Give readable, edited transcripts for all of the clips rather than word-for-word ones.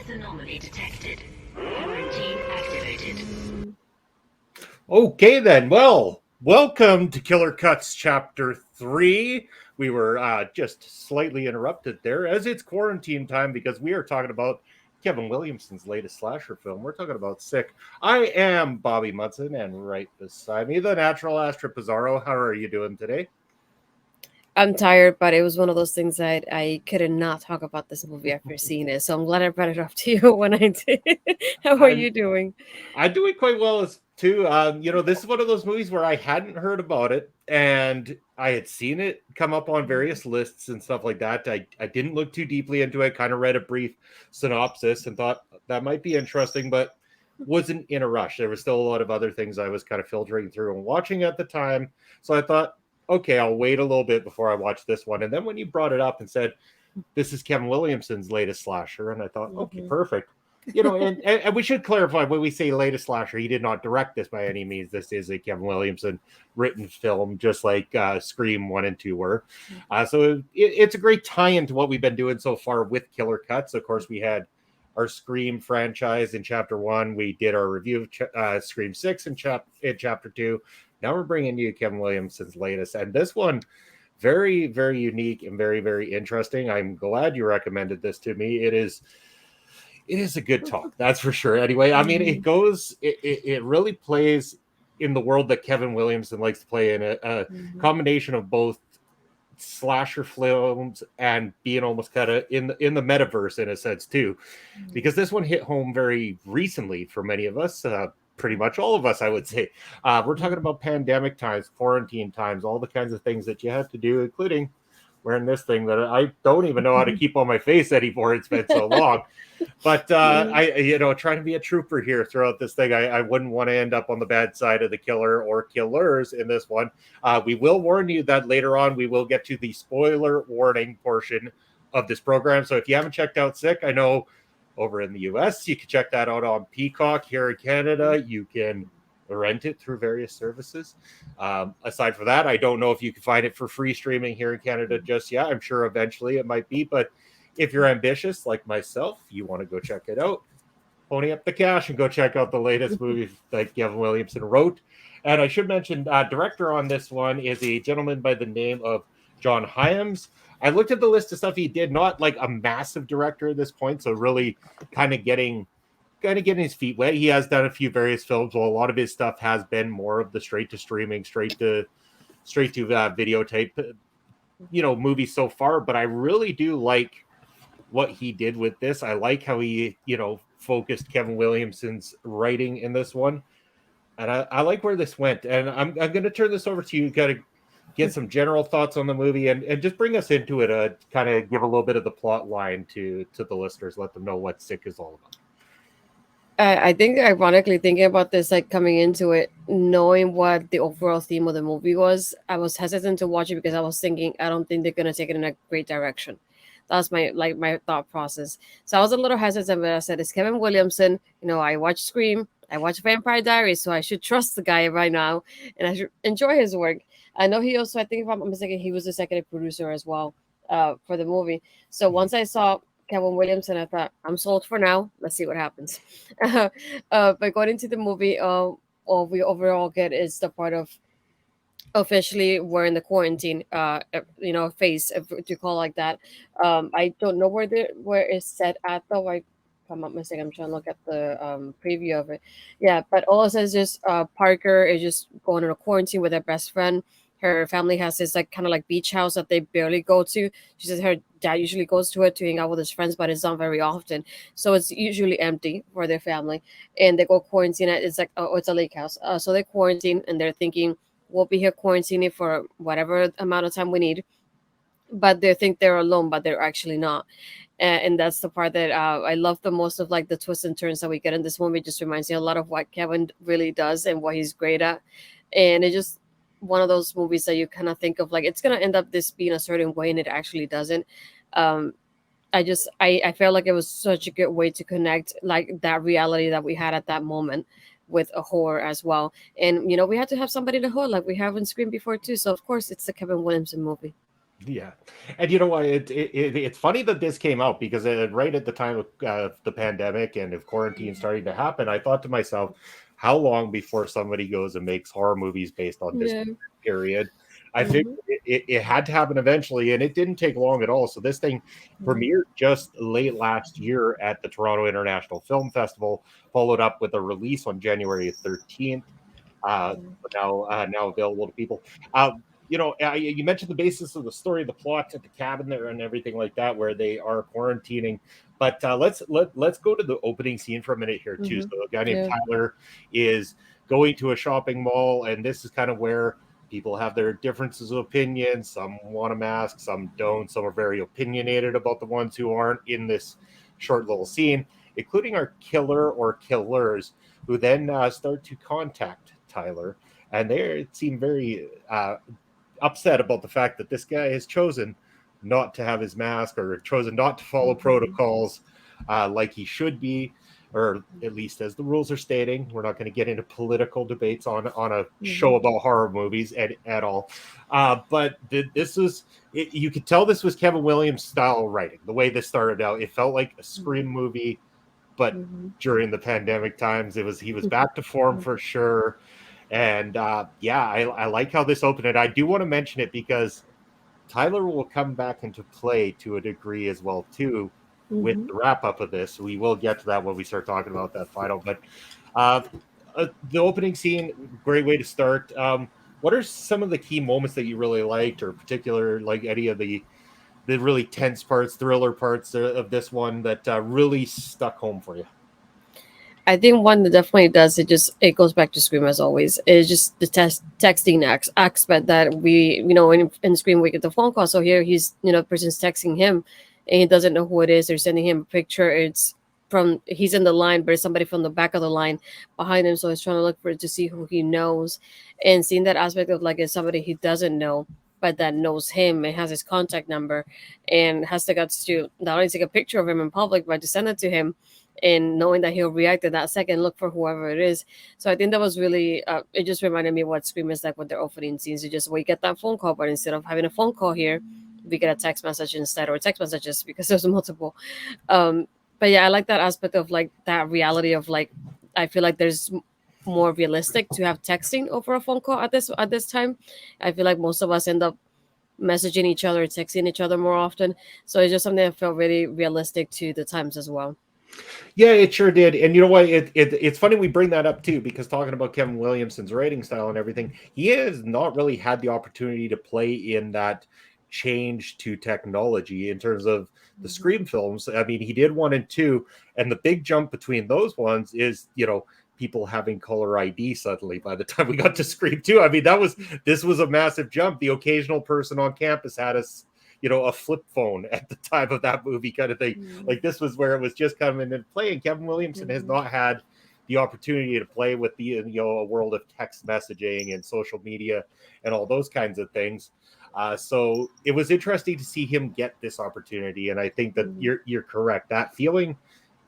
Anomaly detected. Quarantine activated. Okay then, well, welcome to Killer Cuts Chapter 3. We were just slightly interrupted there as it's quarantine time because we are talking about Kevin Williamson's latest slasher film. We're talking about Sick. I am Bobby Munson, and right beside me, the natural Astrid Pizarro. How are you doing today? I'm tired, but it was one of those things that I could not talk about this movie after seeing it. So I'm glad I brought it up to you when I did. How are you doing? I'm doing quite well as too. This is one of those movies where I hadn't heard about it, and I had seen it come up on various lists and stuff like that. I didn't look too deeply into it. Kind of read a brief synopsis and thought that might be interesting, but wasn't in a rush. There was still a lot of other things I was kind of filtering through and watching at the time. So I thought, okay, I'll wait a little bit before I watch this one. And then when you brought it up and said, this is Kevin Williamson's latest slasher, and I thought, okay, perfect. And we should clarify when we say latest slasher, he did not direct this by any means. This is a Kevin Williamson written film, just like Scream 1 and 2 were. So it's a great tie-in to what we've been doing so far with Killer Cuts. Of course, we had our Scream franchise in Chapter 1. We did our review of Scream 6 in Chapter 2. Now we're bringing you Kevin Williamson's latest. And this one, very, very unique and very, very interesting. I'm glad you recommended this to me. It is a good talk, that's for sure. Anyway, I mean, it really plays in the world that Kevin Williamson likes to play in, a combination of both slasher films and being almost kind of in the metaverse in a sense too, because this one hit home very recently for many of us. Pretty much all of us, I would say. We're talking about pandemic times, quarantine times, all the kinds of things that you have to do, including wearing this thing that I don't even know how to keep on my face anymore. It's been so long. But trying to be a trooper here throughout this thing. I wouldn't want to end up on the bad side of the killer or killers in this one. We will warn you that later on we will get to the spoiler warning portion of this program. So if you haven't checked out Sick, I know over in the US, you can check that out on Peacock. Here in Canada, you can rent it through various services. Aside from that, I don't know if you can find it for free streaming here in Canada just yet. I'm sure eventually it might be, but if you're ambitious like myself, you want to go check it out, pony up the cash and go check out the latest movie that Kevin Williamson wrote. And I should mention, director on this one is a gentleman by the name of John Hyams. I looked at the list of stuff he did, not like a massive director at this point, so really kind of getting his feet wet. He has done a few various films. Well, a lot of his stuff has been more of the straight to streaming, straight to videotape, movies so far. But I really do like what he did with this. I like how he, focused Kevin Williamson's writing in this one. And I like where this went. And I'm going to turn this over to you, kind of get some general thoughts on the movie and just bring us into it, kind of give a little bit of the plot line to the listeners, let them know what Sick is all about. I think, ironically, thinking about this, like coming into it, knowing what the overall theme of the movie was, I was hesitant to watch it because I was thinking, I don't think they're going to take it in a great direction. That's my thought process. So I was a little hesitant, but I said, it's Kevin Williamson. I watched Scream, I watched Vampire Diaries, so I should trust the guy right now, and I should enjoy his work. I know he also, I think if I'm not mistaken, he was the executive producer as well for the movie. So once I saw Kevin Williamson, I thought, I'm sold for now. Let's see what happens. But going into the movie, all we overall get is the part of officially we're in the quarantine phase, if you call it like that. I don't know where it's set at though. If I'm not mistaken, I'm trying to look at the preview of it. Yeah, but all it says is Parker is just going on a quarantine with her best friend. Her family has this like kind of like beach house that they barely go to. She says her dad usually goes to it to hang out with his friends, but it's not very often. So it's usually empty for their family. And they go quarantine. It's like, oh, it's a lake house. So they quarantine and they're thinking, we'll be here quarantining for whatever amount of time we need. but they think they're alone, but they're actually not. And that's the part that I love the most of like the twists and turns that we get in this movie. It just reminds me a lot of what Kevin really does and what he's great at. And it just one of those movies that you kind of think of like it's gonna end up this being a certain way and it actually doesn't. Um, I felt like it was such a good way to connect like that reality that we had at that moment with a horror as well. And we had to have somebody to hold like we haven't screamed before too. So of course it's the Kevin Williamson movie. Yeah, and you know what? It's funny that this came out because right at the time of the pandemic and of quarantine starting to happen, I thought to myself, how long before somebody goes and makes horror movies based on this Yeah. period? I think Mhm. it had to happen eventually, and it didn't take long at all. So this thing Mhm. premiered just late last year at the Toronto International Film Festival, followed up with a release on January 13th. Now available to people. You mentioned the basis of the story, the plot at the cabin there, and everything like that, where they are quarantining. But let's go to the opening scene for a minute here too. So Mhm. a guy named Yeah. Tyler is going to a shopping mall, and this is kind of where people have their differences of opinion. Some want a mask, some don't. Some are very opinionated about the ones who aren't in this short little scene, including our killer or killers, who then start to contact Tyler, and they seem very upset about the fact that this guy has chosen not to have his mask or chosen not to follow Mhm. protocols like he should be, or at least as the rules are stating. We're not going to get into political debates on a show Mhm. about horror movies at all. But this was, you could tell this was Kevin Williams style writing. The way this started out, it felt like a Scream movie, but Mhm. during the pandemic times, he was back to form Mhm. for sure. And yeah, I like how this opened. And I do want to mention it because Tyler will come back into play to a degree as well too with Mhm. the wrap up of this. We will get to that when we start talking about that final. But uh, the opening scene, great way to start. What are some of the key moments that you really liked, or particular like any of the really tense parts, thriller parts of this one that really stuck home for you? I think one that definitely does it goes back to Scream as always. It's just the texting aspect that we in Scream we get the phone call. So here the person's texting him, and he doesn't know who it is. They're sending him a picture. It's from he's in the line, but it's somebody from the back of the line behind him. So he's trying to look for it to see who he knows, and seeing that aspect of like it's somebody he doesn't know, but that knows him and has his contact number, and has the guts to not only take a picture of him in public, but to send it to him and knowing that he'll react in that second, look for whoever it is. So I think that was really, it just reminded me what Scream is like with their opening scenes. You just we get that phone call, but instead of having a phone call here, we get a text message instead, or text messages because there's multiple. Um, but yeah, I like that aspect of like that reality of like, I feel like there's more realistic to have texting over a phone call at this time. I feel like most of us end up messaging each other, texting each other more often. So it's just something that felt really realistic to the times as well. Yeah, it sure did. And you know what? It's funny we bring that up too, because talking about Kevin Williamson's writing style and everything, he has not really had the opportunity to play in that change to technology in terms of the Mhm. Scream films. I mean, he did one and two, and the big jump between those ones is, people having color ID suddenly by the time we got to Scream 2. I mean, this was a massive jump. The occasional person on campus had a flip phone at the time of that movie kind of thing. Mhm. Like this was where it was just coming into play, and Kevin Williamson has Mhm. not had the opportunity to play with the a world of text messaging and social media and all those kinds of things. So it was interesting to see him get this opportunity, and I think that Mhm. you're correct. That feeling,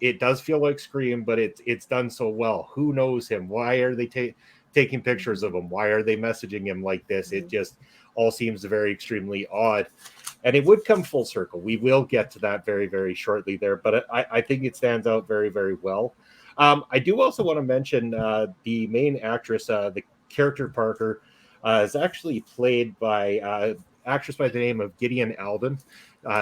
it does feel like Scream, but it's done so well. Who knows him? Why are they taking pictures of Mhm. him? Why are they messaging him like this? It Mhm. just all seems very extremely odd, and it would come full circle. We will get to that very, very shortly there, but I think it stands out very, very well. I do also want to mention the main actress, the character Parker, is actually played by actress by the name of Gideon Aldon.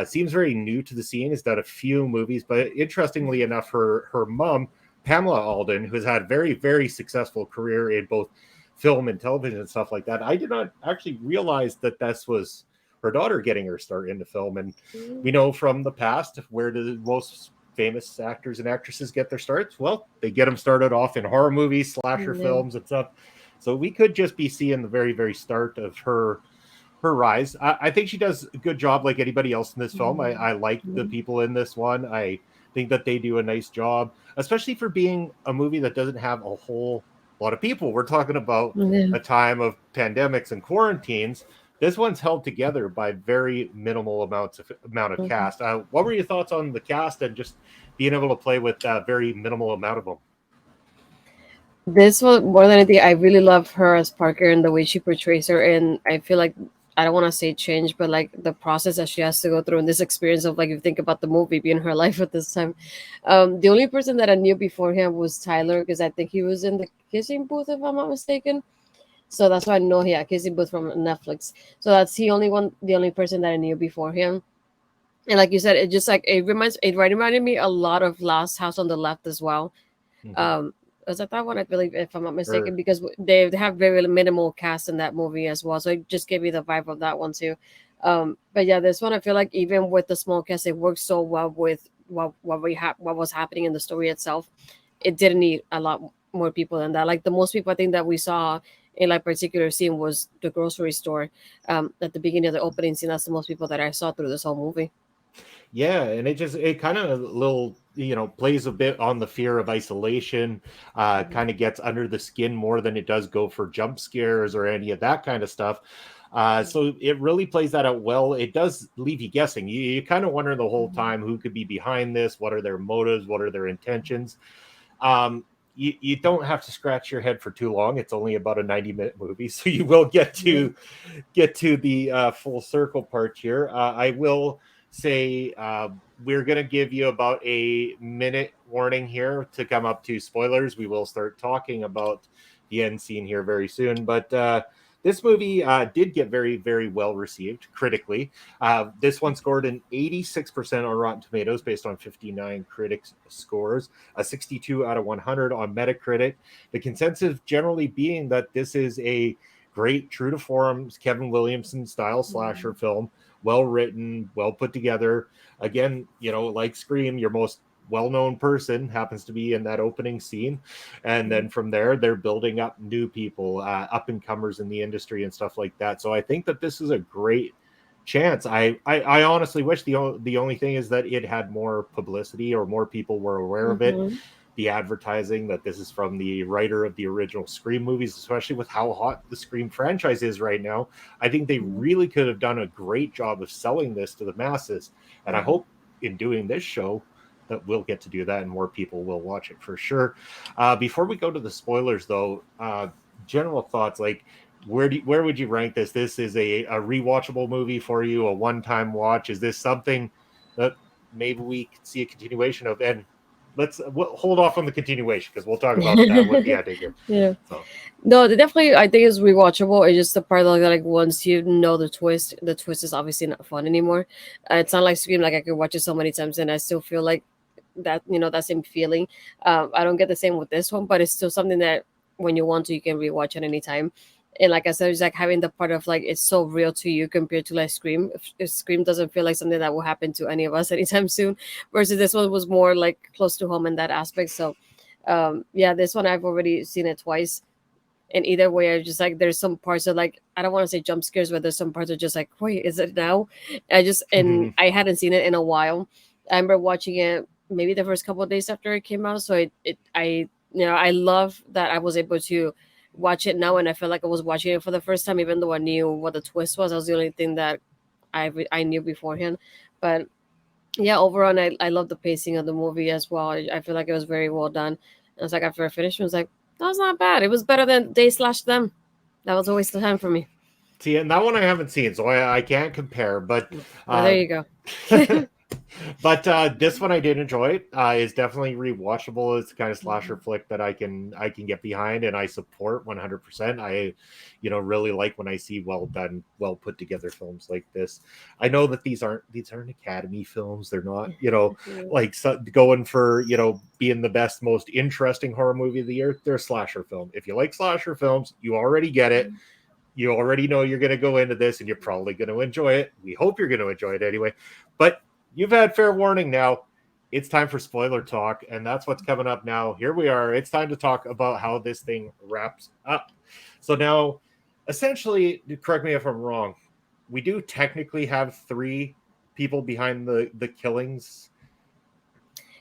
Seems very new to the scene. Has done a few movies, but interestingly enough, her mom, Pamela Alden, who has had very, very successful career in both film and television and stuff like that. I did not actually realize that this was her daughter getting her start into film. And Mhm. we know from the past, where do most famous actors and actresses get their starts? Well, they get them started off in horror movies, slasher Yeah. films, and stuff. So we could just be seeing the very, very start of her her rise. I think she does a good job like anybody else in this film. I like the people in this one. I think that they do a nice job, especially for being a movie that doesn't have a whole lot of people. We're talking about a time of pandemics and quarantines. This one's held together by very minimal amount of cast. What were your thoughts on the cast and just being able to play with a very minimal amount of them? This was more than anything. I really love her as Parker and the way she portrays her, and I feel like I don't want to say change, but like the process that she has to go through in this experience of like if you think about the movie being her life at this time. The only person that I knew beforehand was Tyler because I think he was in the kissing booth if I'm not mistaken. So that's why I know he had kissing booth from Netflix. So that's the only person that I knew beforehand. And like you said, it just like it reminded me a lot of Last House on the Left as well. Um, was that that one? I believe, if I'm not mistaken, because they have very minimal cast in that movie as well. So it just gave me the vibe of that one too. But yeah, this one I feel like even with the small cast, it works so well with what was happening in the story itself. It didn't need a lot more people than that. Like the most people I think that we saw in like particular scene was the grocery store at the beginning of the opening scene. That's the most people that I saw through this whole movie. Yeah, and it kind of little plays a bit on the fear of isolation, kind of gets under the skin more than it does go for jump scares or any of that kind of stuff. So it really plays that out well. It does leave you guessing. You kind of wonder the whole time who could be behind this, what are their motives, what are their intentions. You don't have to scratch your head for too long. It's only about a 90-minute movie, so you will get to the full circle part here. I will say we're going to give you about a minute warning here to come up to spoilers. We will start talking about the end scene here very soon, but this movie did get very, very well received critically. This one scored an 86% on Rotten Tomatoes based on 59 critics scores, a 62 out of 100 on Metacritic. The consensus generally being that this is a great, true to form Kevin Williamson style slasher film. Well written, well put together. Again, like Scream, your most well-known person happens to be in that opening scene, and then from there they're building up new people, up and comers in the industry and stuff like that. So I think that this is a great chance. I honestly wish the only thing is that it had more publicity or more people were aware of it. The advertising that this is from the writer of the original Scream movies, especially with how hot the Scream franchise is right now. I think they really could have done a great job of selling this to the masses. And I hope in doing this show that we'll get to do that and more people will watch it for sure. Before we go to the spoilers though, general thoughts, like where would you rank this? This is a rewatchable movie for you, a one-time watch. Is this something that maybe we could see a continuation of? And we'll hold off on the continuation because we'll talk about that with the ending here. Yeah. So. No, definitely, I think it's rewatchable. It's just the part that like once you know the twist is obviously not fun anymore. It's not like Scream. Like I could watch it so many times and I still feel like that that same feeling. I don't get the same with this one, but it's still something that when you want to, you can rewatch at any time. And like I said, it's like having the part of like it's so real to you compared to like Scream. If Scream doesn't feel like something that will happen to any of us anytime soon, versus this one was more like close to home in that aspect. So, yeah, this one I've already seen it twice, and either way, I just like there's some parts of like I don't want to say jump scares, but there's some parts of just like wait, is it now? And I hadn't seen it in a while. I remember watching it maybe the first couple of days after it came out, so I love that I was able to watch it now, and I felt like I was watching it for the first time, even though I knew what the twist was. That was the only thing that I knew beforehand. But yeah, overall, I love the pacing of the movie as well. I feel like it was very well done. And it's like after I finished, I was like, that was not bad. It was better than They Slash Them. That was a waste of time for me. See, and that one I haven't seen, so I can't compare. But there you go. But this one I did enjoy. It's definitely rewatchable. It's the kind of slasher flick that I can get behind and I support 100%. I really like when I see well done, well put together films like this. I know that these aren't Academy films. They're not like going for being the best, most interesting horror movie of the year. They're a slasher film. If you like slasher films, you already get it. You already know you're going to go into this and you're probably going to enjoy it. We hope you're going to enjoy it anyway. But you've had fair warning now. It's time for spoiler talk, and that's what's coming up now. Here we are. It's time to talk about how this thing wraps up. So now, essentially, correct me if I'm wrong, we do technically have 3 people behind the killings.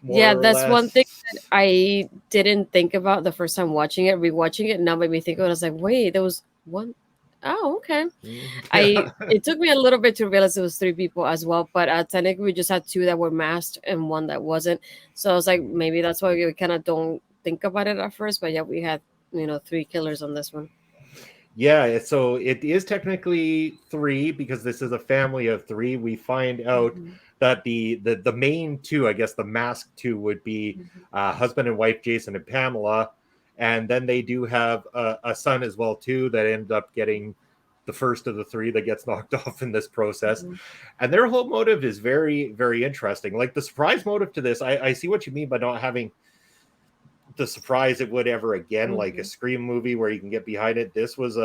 Yeah, More or that's one thing less. that I didn't think about the first time watching it. Rewatching it now made me think of it. I was like, wait, there was one. Oh, okay. Yeah. It took me a little bit to realize it was 3 people as well, but technically we just had 2 that were masked and 1 that wasn't. So I was like, maybe that's why we kind of don't think about it at first. But yeah, we had 3 killers on this one. Yeah, so it is technically 3 because this is a family of 3. We find out that the main 2, I guess the masked 2, would be husband and wife Jason and Pamela, and then they do have a son as well too that ended up getting the first of the 3 that gets knocked off in this process. And their whole motive is very, very interesting. Like the surprise motive to this, I see what you mean by not having the surprise it would ever again, like a Scream movie where you can get behind it. This was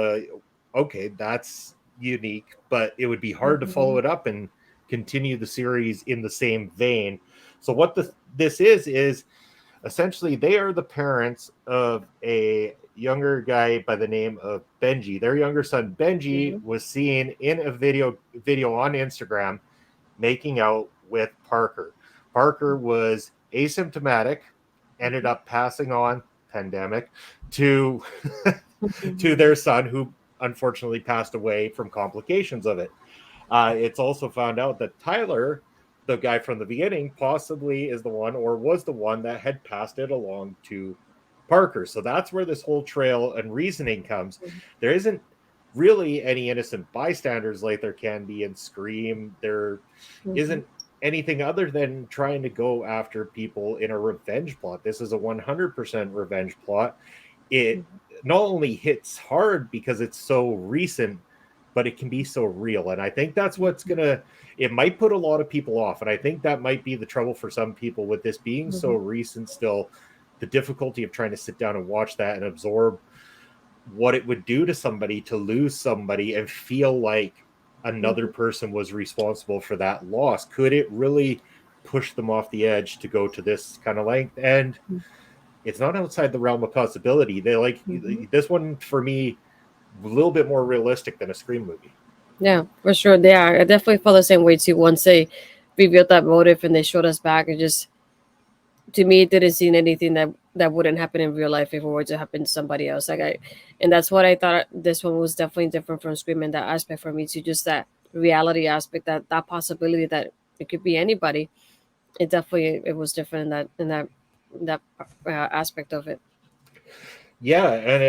okay, that's unique, but it would be hard to follow it up and continue the series in the same vein. So what this is essentially they are the parents of a younger guy by the name of Benji. Their younger son Benji was seen in a video on Instagram making out with Parker. Parker was asymptomatic, ended up passing on pandemic to to their son, who unfortunately passed away from complications of it. It's also found out that Tyler, the guy from the beginning, possibly is the one or was the one that had passed it along to Parker. So that's where this whole trail and reasoning comes. There isn't really any innocent bystanders like there can be in Scream. There isn't anything other than trying to go after people in a revenge plot. This is a 100% revenge plot. It not only hits hard because it's so recent, but it can be so real. And I think that's what's it might put a lot of people off. And I think that might be the trouble for some people with this being so recent still, the difficulty of trying to sit down and watch that and absorb what it would do to somebody to lose somebody and feel like another person was responsible for that loss. Could it really push them off the edge to go to this kind of length? And it's not outside the realm of possibility. They like this one for me a little bit more realistic than a Scream movie. Yeah, for sure. They are. I definitely felt the same way too. Once they revealed that motive and they showed us back, it just, to me, it didn't seem anything that wouldn't happen in real life if it were to happen to somebody else. And that's what I thought. This one was definitely different from Scream in that aspect for me too. Just that reality aspect, that possibility that it could be anybody. It was different in that aspect of it. Yeah, and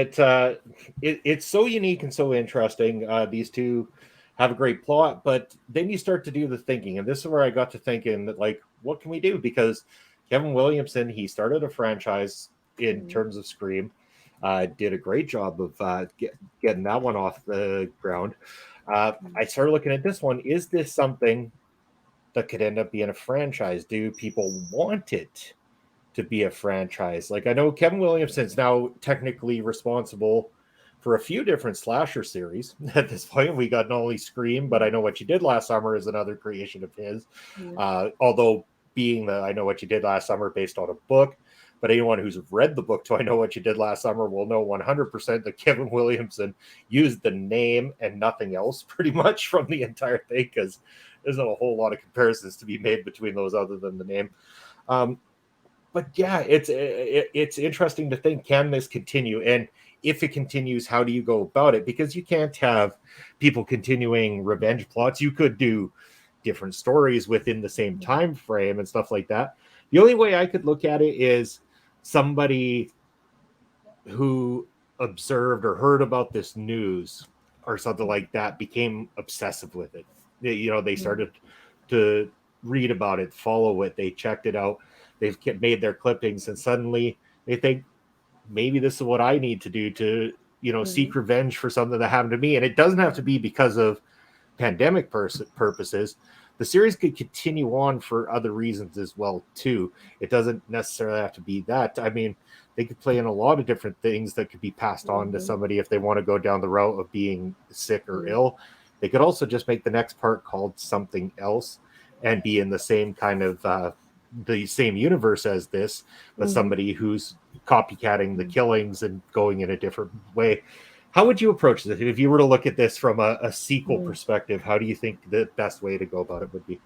it's so unique and so interesting. These 2 have a great plot, but then you start to do the thinking, and this is where I got to thinking that, like, what can we do? Because Kevin Williamson, he started a franchise in terms of Scream, did a great job of getting that one off the ground. I started looking at this one. Is this something that could end up being a franchise? Do people want it to be a franchise? Like, I know Kevin Williamson's now technically responsible for a few different slasher series at this point. We got not only Scream, but I Know What You Did Last Summer is another creation of his. Although being the I Know What You Did Last Summer based on a book, but anyone who's read the book to I Know What You Did Last Summer will know 100% that Kevin Williamson used the name and nothing else pretty much from the entire thing, because there's not a whole lot of comparisons to be made between those other than the name. But yeah, it's interesting to think, can this continue? And if it continues, how do you go about it? Because you can't have people continuing revenge plots. You could do different stories within the same time frame and stuff like that. The only way I could look at it is somebody who observed or heard about this news or something like that became obsessive with it. They started to read about it, follow it, they checked it out, they've made their clippings, and suddenly they think, maybe this is what I need to do to seek revenge for something that happened to me. And it doesn't have to be because of pandemic purposes. The series could continue on for other reasons as well too. It doesn't necessarily have to be that. I mean, they could play in a lot of different things that could be passed on to somebody if they want to go down the route of being sick or ill. They could also just make the next part called something else and be in the same kind of the same universe as this, but somebody who's copycatting the killings and going in a different way. How would you approach this if you were to look at this from a sequel Mm. perspective? How do you think the best way to go about it would be?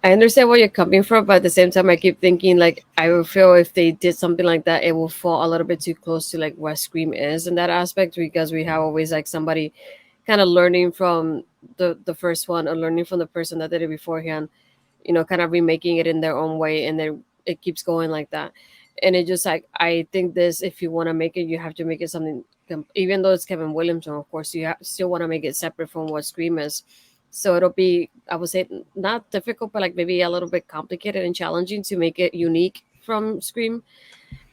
I understand where you're coming from, but at the same time, I keep thinking like I would feel if they did something like that, it will fall a little bit too close to like what Scream is in that aspect, because we have always like somebody kind of learning from the first one or learning from the person that did it beforehand, kind of remaking it in their own way, and then it keeps going like that. And it just like I think this, if you want to make it, you have to make it something. Even though it's Kevin Williamson, of course, still want to make it separate from what Scream is. So it'll be, I would say, not difficult, but like maybe a little bit complicated and challenging to make it unique from Scream.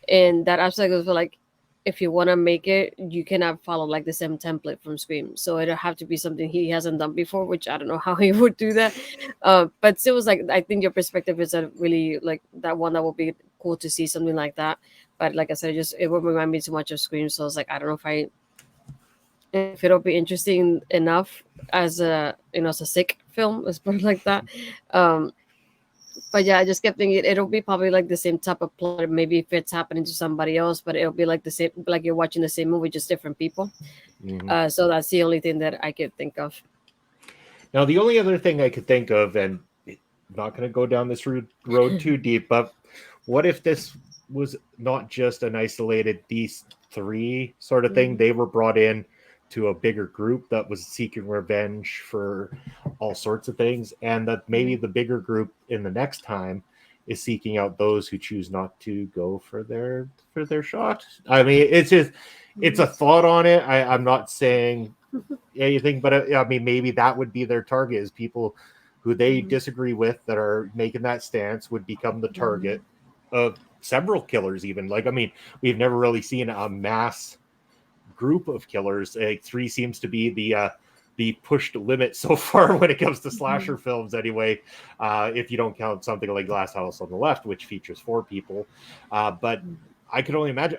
And that aspect is like, if you want to make it, you cannot follow like the same template from Scream. So it'll have to be something he hasn't done before, which I don't know how he would do that. But still, was like I think your perspective is a really like that one that would be cool to see something like that. But like I said, it would remind me too much of Scream. So I was like, I don't know if it'll be interesting enough as as a sick film, let's put it like that. Um, but yeah, I just kept thinking it'll be probably like the same type of plot. Maybe if it's happening to somebody else, but it'll be like the same, like you're watching the same movie, just different people. So that's the only thing that I could think of. Now, the only other thing I could think of, and I'm not going to go down this road too deep, but what if this was not just an isolated these three sort of thing? They were brought in to a bigger group that was seeking revenge for all sorts of things, and that maybe the bigger group in the next time is seeking out those who choose not to go for their shot. I mean, it's a thought on it. I'm not saying anything, but I mean, maybe that would be their target, is people who they disagree with that are making that stance would become the target of several killers. Even like, I mean, we've never really seen a mass group of killers. Three seems to be the pushed limit so far when it comes to slasher films anyway, if you don't count something like Glass House on the Left, which features 4 people. But I could only imagine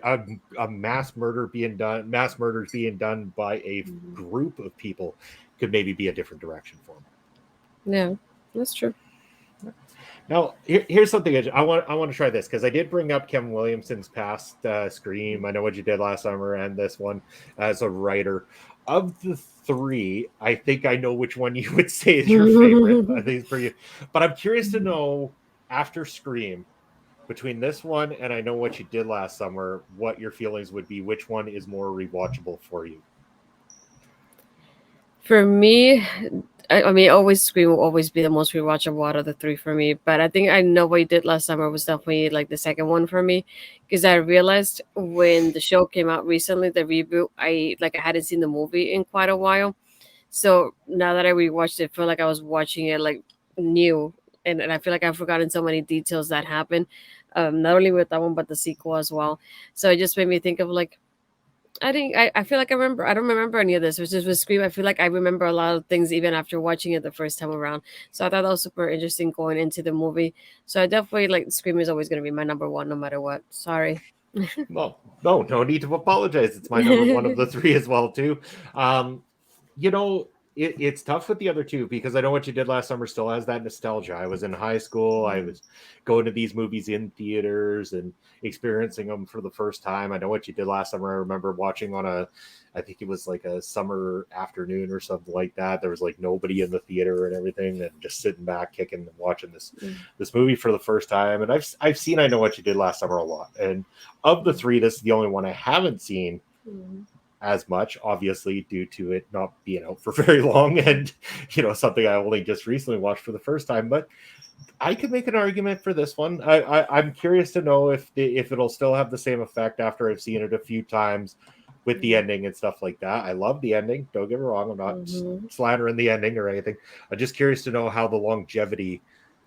a mass murders being done by a group of people could maybe be a different direction for them. Yeah, that's true. Now, here's something I want to try this, because I did bring up Kevin Williamson's past Scream, I Know What You Did Last Summer, and this one as a writer. Of the 3, I think I know which one you would say is your favorite. I think it's pretty good. But I'm curious to know, after Scream, between this one and I Know What You Did Last Summer, what your feelings would be. Which one is more rewatchable for you? For me, I mean, always Scream will always be the most rewatchable out of the 3 for me. But I think I Know What You Did Last Summer was definitely like the second one for me, because I realized when the show came out recently, the reboot, I hadn't seen the movie in quite a while. So now that I rewatched it, I feel like I was watching it like new, and I feel like I've forgotten so many details that happened, not only with that one but the sequel as well. So it just made me think of like I feel like I don't remember any of this, which is with Scream. I feel like I remember a lot of things even after watching it the first time around. So I thought that was super interesting going into the movie. So I definitely like Scream is always going to be my number one no matter what. Sorry. Well, no need to apologize. It's my number one of the 3 as well too. You know, it's tough with the other 2, because I Know What You Did Last Summer still has that nostalgia. I was in high school. I was going to these movies in theaters and experiencing them for the first time. I Know What You Did Last Summer, I remember watching on I think it was like a summer afternoon or something like that. There was like nobody in the theater and everything, and just sitting back, kicking and watching this movie for the first time. And I've seen I Know What You Did Last Summer a lot. And of the 3, this is the only one I haven't seen as much, obviously, due to it not being out for very long, and something I only just recently watched for the first time. But I could make an argument for this one. I'm curious to know if it'll still have the same effect after I've seen it a few times with the ending and stuff like that. I love the ending. Don't get me wrong. I'm not slandering the ending or anything. I'm just curious to know how the longevity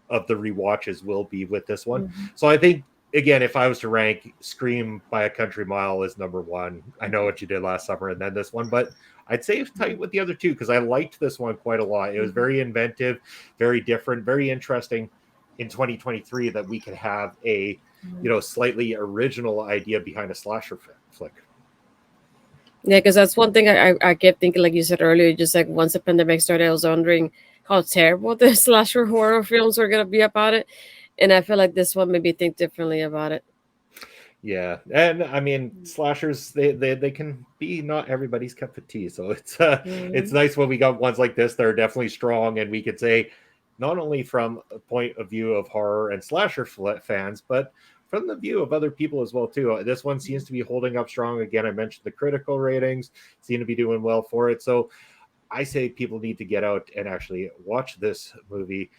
of the rewatches will be with this one. So I think, again, if I was to rank, Scream by a country mile is number 1. I Know What You Did Last Summer, and then this one. But I'd say it's tight with the other 2, because I liked this one quite a lot. It was very inventive, very different, very interesting in 2023 that we could have a slightly original idea behind a slasher flick. Yeah, because that's one thing I kept thinking, like you said earlier, just like once the pandemic started, I was wondering how terrible the slasher horror films were going to be about it. And I feel like this one made me think differently about it. Yeah, and I mean slashers they can be not everybody's cup of tea. So it's Mhm. nice when we got ones like this that are definitely strong, and we could say not only from a point of view of horror and slasher fans, but from the view of other people as well too. This one seems to be holding up strong. Again, I mentioned the critical ratings seem to be doing well for it. So I say people need to get out and actually watch this movie.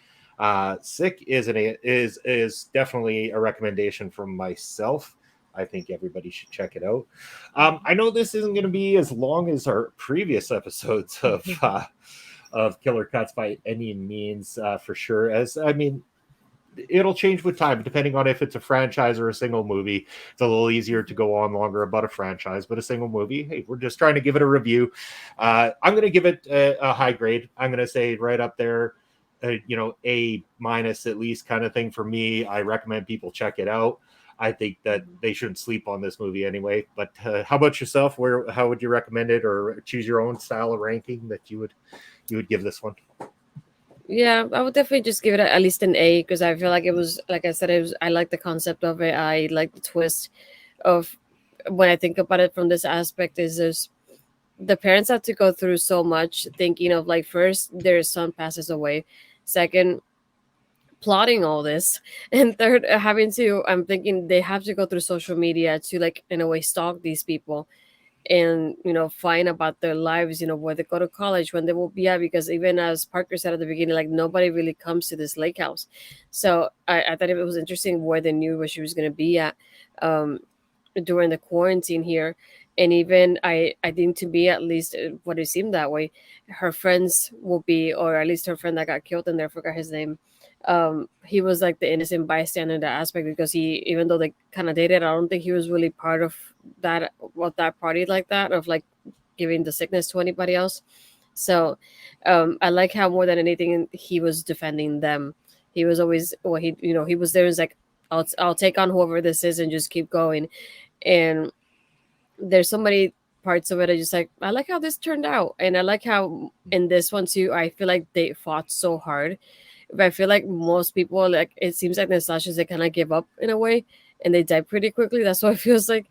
Sick is definitely a recommendation from myself. I think everybody should check it out. I know this isn't going to be as long as our previous episodes of Killer Cuts by any means, for sure. As I mean, it'll change with time depending on if it's a franchise or a single movie. It's a little easier to go on longer about a franchise, but a single movie, hey, we're just trying to give it a review. I'm going to give it a high grade. I'm going to say right up there, A minus at least kind of thing for me. I recommend people check it out. I think that they shouldn't sleep on this movie anyway. But how about yourself? How would you recommend it, or choose your own style of ranking that you would give this one? Yeah, I would definitely just give it at least an A because I feel like it was, like I said, it was. I like the concept of it. I like the twist of when I think about it from this aspect. Is there's the parents have to go through so much thinking of like first their son passes away, second plotting all this, and third having to. I'm thinking they have to go through social media to like in a way stalk these people and find about their lives, where they go to college, when they will be at, because even as Parker said at the beginning, like nobody really comes to this lake house. So I thought it was interesting where they knew where she was going to be at um, during the quarantine here. And even I think to be at least what it seemed that way, her friends will be, or at least her friend that got killed in there, I forgot his name. He was like the innocent bystander in that aspect because he, even though they kind of dated, I don't think he was really part of that party like that, of like giving the sickness to anybody else. So I like how more than anything he was defending them. He was always, well, he was there. Is like, I'll take on whoever this is and just keep going. And there's so many parts of it. I just like, I like how this turned out, and I like how in this one too. I feel like they fought so hard, but I feel like most people, like it seems like the slashes, they kind of give up in a way and they die pretty quickly. That's what it feels like.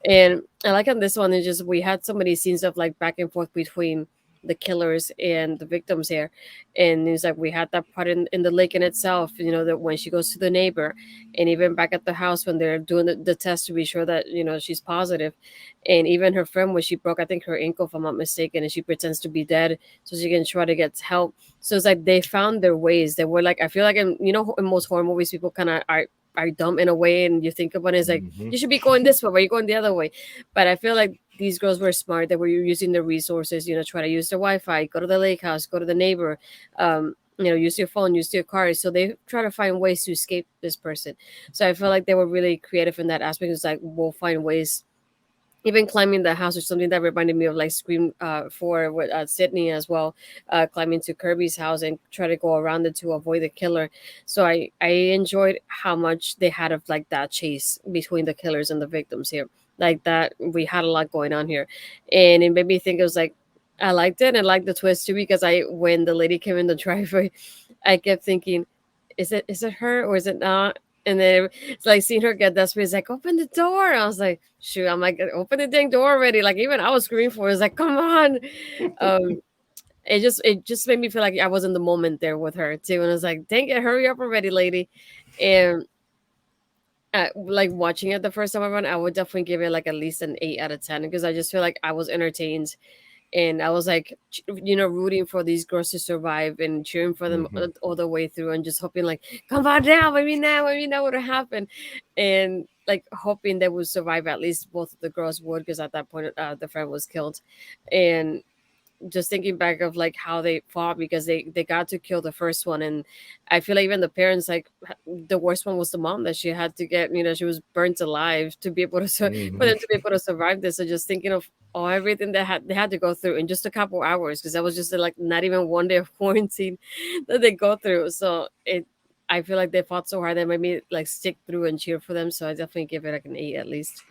And I like on this one, it's just we had so many scenes of like back and forth between the killers and the victims here. And it's like we had that part in the lake in itself, that when she goes to the neighbor, and even back at the house when they're doing the test to be sure that she's positive. And even her friend, when she broke, I think, her ankle, if I'm not mistaken, and she pretends to be dead so she can try to get help. So it's like they found their ways. They were like, I feel like in most horror movies, people kind of are dumb in a way, and you think about it, it's like Mm-hmm. you should be going this way, but you're going the other way. But I feel like these girls were smart. They were using the resources. Try to use the Wi-Fi, go to the lake house, go to the neighbor. Use your phone, use your car. So they try to find ways to escape this person. So I feel like they were really creative in that aspect. It's like we'll find ways, even climbing the house or something that reminded me of like Scream 4 with Sydney as well, climbing to Kirby's house and try to go around it to avoid the killer. So I enjoyed how much they had of like that chase between the killers and the victims here. Like that, we had a lot going on here, and it made me think it was like I liked it and I liked the twist too because when the lady came in the driveway, I kept thinking, is it her or is it not? And then it's like seeing her get desperate. It's like, open the door. I was like, shoot, I'm like, open the dang door already. Like even I was screaming for it. It's like, come on. Um, it just made me feel like I was in the moment there with her too. And I was like, dang it, hurry up already, lady. And like watching it the first time around, I would definitely give it like at least an 8 out of 10 because I just feel like I was entertained and I was like, rooting for these girls to survive and cheering for them Mm-hmm. all the way through, and just hoping like, come on now, maybe now would happen, and like hoping they would survive. At least both of the girls would, because at that point, the friend was killed, and just thinking back of like how they fought because they got to kill the first one. And I feel like even the parents, like the worst one was the mom, that she had to get, she was burnt alive to be able to for Mm-hmm. them to be able to survive this. So just thinking of all everything they had to go through in just a couple hours, because that was just like not even one day of quarantine that they go through. So I feel like they fought so hard that made me like stick through and cheer for them. So I definitely give it like an 8 at least.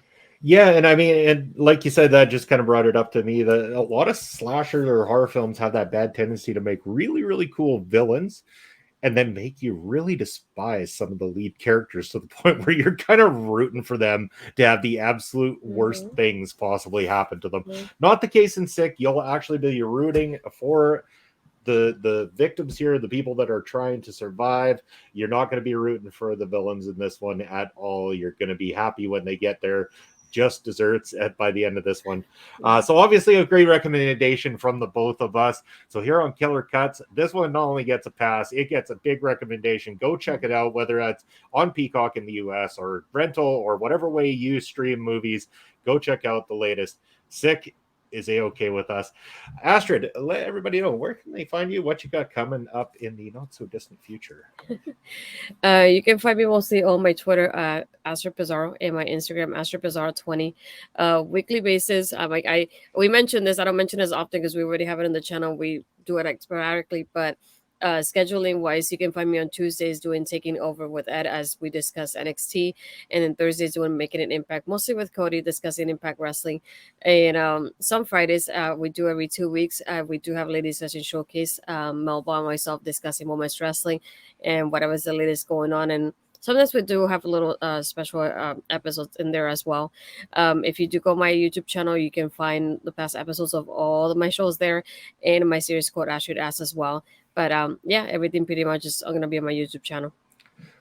Yeah, and I mean, and like you said, that just kind of brought it up to me that a lot of slasher or horror films have that bad tendency to make really, really cool villains, and then make you really despise some of the lead characters to the point where you're kind of rooting for them to have the absolute worst things possibly happen to them. Not the case in Sick. You'll actually be rooting for the victims here, the people that are trying to survive. You're not going to be rooting for the villains in this one at all. You're going to be happy when they get there. Just desserts by the end of this one. So obviously a great recommendation from the both of us. So here on Killer Cuts, this one not only gets a pass, it gets a big recommendation. Go check it out, whether that's on Peacock in the US or rental or whatever way you stream movies. Go check out the latest. Sick is A-okay with us. Astrid, let everybody know, where can they find you? What you got coming up in the not so distant future? You can find me mostly on my Twitter, Astrid Pizarro, and my Instagram, Astrid Pizarro 20. Weekly basis. We mentioned this. I don't mention this often because we already have it in the channel. We do it sporadically, but scheduling wise, you can find me on Tuesdays doing Taking Over with Ed as we discuss NXT, and then Thursdays doing Making an Impact, mostly with Cody discussing Impact Wrestling. And some Fridays we do every 2 weeks. We do have Ladies Session Showcase, Melba and myself discussing Women's Wrestling and whatever's the latest going on. And sometimes we do have a little special episodes in there as well. If you do go my YouTube channel, you can find the past episodes of all of my shows there, and my series called Astrid Ask as well. But yeah, everything pretty much is going to be on my YouTube channel.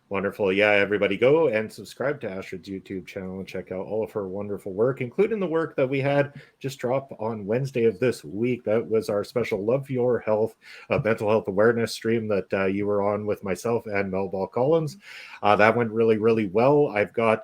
Wonderful. Yeah, everybody go and subscribe to Astrid's YouTube channel and check out all of her wonderful work, including the work that we had just drop on Wednesday of this week. That was our special Love Your Health mental health awareness stream that you were on with myself and Melba Collins. That went really, really well. I've got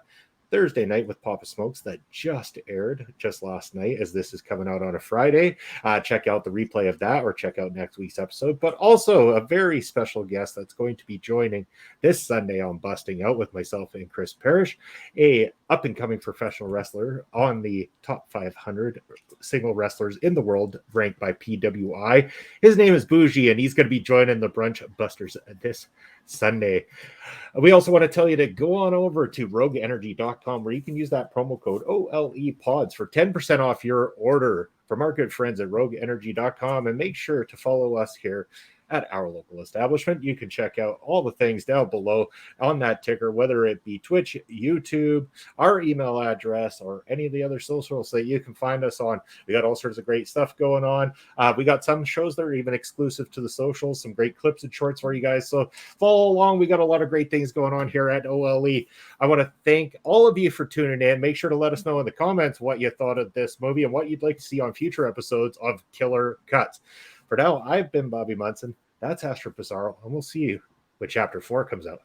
Thursday Night with Papa Smokes that just aired just last night, as this is coming out on a Friday. Check out the replay of that or check out next week's episode. But also a very special guest that's going to be joining this Sunday on Busting Out with myself and Chris Parrish, a up-and-coming professional wrestler on the top 500 single wrestlers in the world, ranked by PWI. His name is Bougie, and he's going to be joining the Brunch Busters this Sunday. We also want to tell you to go on over to rogueenergy.com, where you can use that promo code OLEPODS for 10% off your order from our good friends at rogueenergy.com. And make sure to follow us here at our local establishment. You can check out all the things down below on that ticker, whether it be Twitch, YouTube, our email address, or any of the other socials that you can find us on. We got all sorts of great stuff going on. We got some shows that are even exclusive to the socials, some great clips and shorts for you guys. So follow along. We got a lot of great things going on here at OLE. I want to thank all of you for tuning in. Make sure to let us know in the comments what you thought of this movie and what you'd like to see on future episodes of Killer Cuts. For now, I've been Bobby Munson. That's Astrid Pizarro, and we'll see you when Chapter 4 comes out.